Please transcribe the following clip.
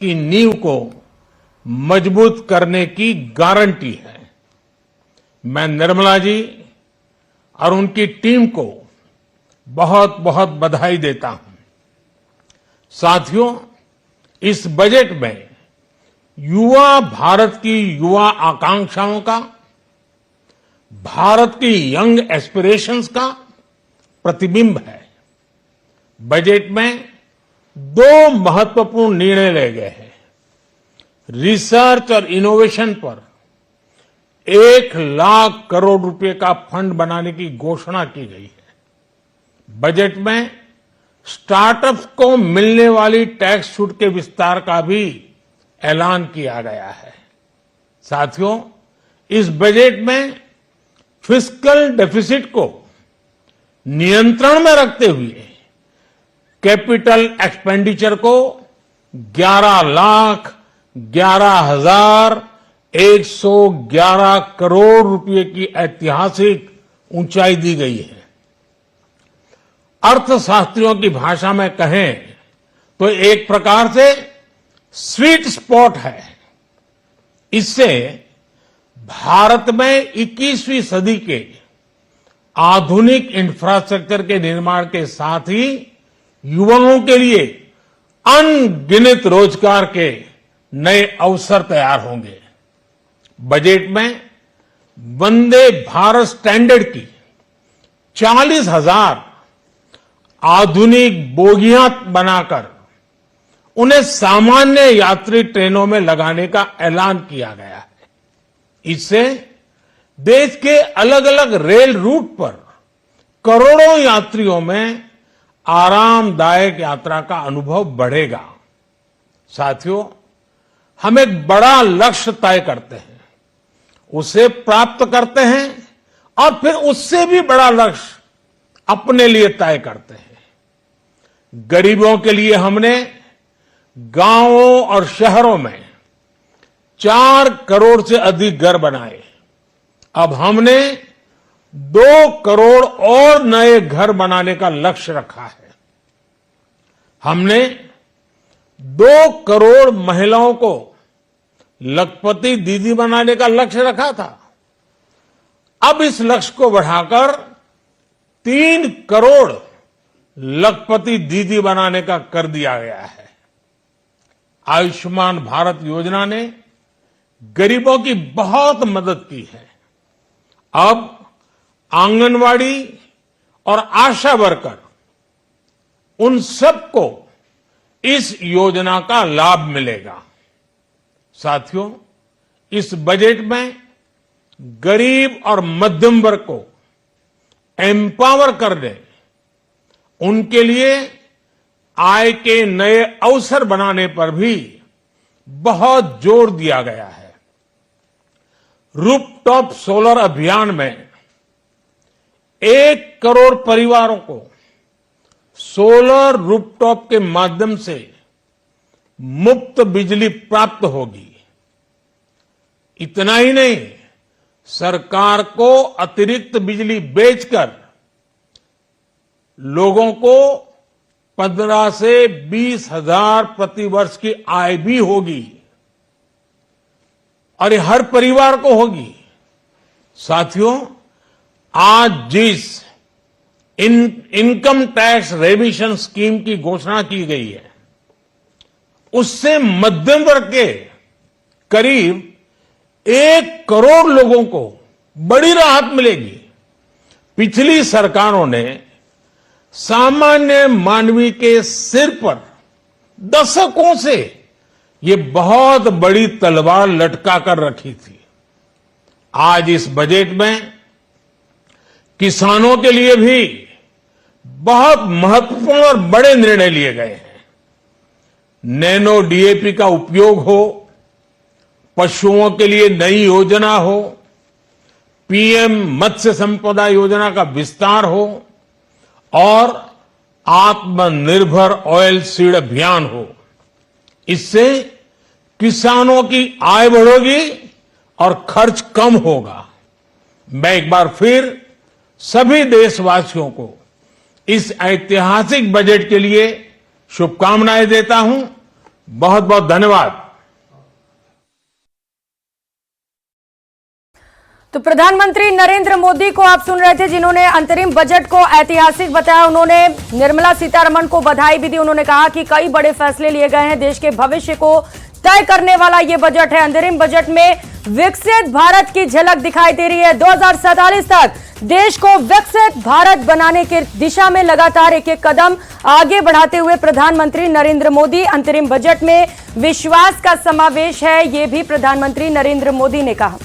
की नींव को मजबूत करने की गारंटी है। मैं निर्मला जी और उनकी टीम को बहुत बहुत बधाई देता हूं। साथियों, इस बजट में युवा भारत की युवा आकांक्षाओं का, भारत की यंग एस्पिरेशंस का प्रतिबिंब है। बजट में दो महत्वपूर्ण निर्णय लिए गए हैं। रिसर्च और इनोवेशन पर 1,00,000 करोड़ रुपए का फंड बनाने की घोषणा की गई है। बजट में स्टार्टअप्स को मिलने वाली टैक्स छूट के विस्तार का भी ऐलान किया गया है। साथियों, इस बजट में फिस्कल डेफिसिट को नियंत्रण में रखते हुए कैपिटल एक्सपेंडिचर को 11,11,111 करोड़ रुपए की ऐतिहासिक ऊंचाई दी गई है। अर्थशास्त्रियों की भाषा में कहें तो एक प्रकार से स्वीट स्पॉट है। इससे भारत में 21वीं सदी के आधुनिक इंफ्रास्ट्रक्चर के निर्माण के साथ ही युवाओं के लिए अनगिनत रोजगार के नए अवसर तैयार होंगे। बजट में वंदे भारत स्टैंडर्ड की 40,000 आधुनिक बोगियां बनाकर उन्हें सामान्य यात्री ट्रेनों में लगाने का ऐलान किया गया है। इससे देश के अलग अलग रेल रूट पर करोड़ों यात्रियों में आरामदायक यात्रा का अनुभव बढ़ेगा। साथियों, हम एक बड़ा लक्ष्य तय करते हैं, उसे प्राप्त करते हैं और फिर उससे भी बड़ा लक्ष्य अपने लिए तय करते हैं। गरीबों के लिए हमने गांवों और शहरों में 4 करोड़ से अधिक घर बनाए। अब हमने 2 करोड़ और नए घर बनाने का लक्ष्य रखा है। हमने 2 करोड़ महिलाओं को लखपति दीदी बनाने का लक्ष्य रखा था। अब इस लक्ष्य को बढ़ाकर 3 करोड़ लखपति दीदी बनाने का कर दिया गया है। आयुष्मान भारत योजना ने गरीबों की बहुत मदद की है। अब आंगनवाड़ी और आशा वर्कर, उन सबको इस योजना का लाभ मिलेगा। साथियों, इस बजट में गरीब और मध्यम वर्ग को एम्पावर करने, उनके लिए आय के नए अवसर बनाने पर भी बहुत जोर दिया गया है। रूफटॉप सोलर अभियान में 1 करोड़ परिवारों को सोलर रूफटॉप के माध्यम से मुफ्त बिजली प्राप्त होगी। इतना ही नहीं, सरकार को अतिरिक्त बिजली बेचकर लोगों को 15 से 20,000 प्रतिवर्ष की आय भी होगी और ये हर परिवार को होगी। साथियों, आज जिस इनकम टैक्स रेमिशन स्कीम की घोषणा की गई है, उससे मध्यम वर्ग के करीब 1 करोड़ लोगों को बड़ी राहत मिलेगी। पिछली सरकारों ने सामान्य मानवी के सिर पर दशकों से ये बहुत बड़ी तलवार लटका कर रखी थी। आज इस बजट में किसानों के लिए भी बहुत महत्वपूर्ण और बड़े निर्णय लिए गए हैं। नैनो डीएपी का उपयोग हो, पशुओं के लिए नई योजना हो, पीएम मत्स्य संपदा योजना का विस्तार हो और आत्मनिर्भर ऑयल सीड अभियान हो। इससे किसानों की आय बढ़ेगी और खर्च कम होगा। मैं एक बार फिर सभी देशवासियों को इस ऐतिहासिक बजट के लिए शुभकामनाएं देता हूं। बहुत बहुत धन्यवाद। तो प्रधानमंत्री नरेंद्र मोदी को आप सुन रहे थे, जिन्होंने अंतरिम बजट को ऐतिहासिक बताया। उन्होंने निर्मला सीतारमण को बधाई भी दी। उन्होंने कहा कि कई बड़े फैसले लिए गए हैं, देश के भविष्य को तय करने वाला ये बजट है। अंतरिम बजट में विकसित भारत की झलक दिखाई दे रही है। 2047 तक देश को विकसित भारत बनाने की दिशा में लगातार एक एक कदम आगे बढ़ाते हुए प्रधानमंत्री नरेंद्र मोदी, अंतरिम बजट में विश्वास का समावेश है, ये भी प्रधानमंत्री नरेंद्र मोदी ने कहा।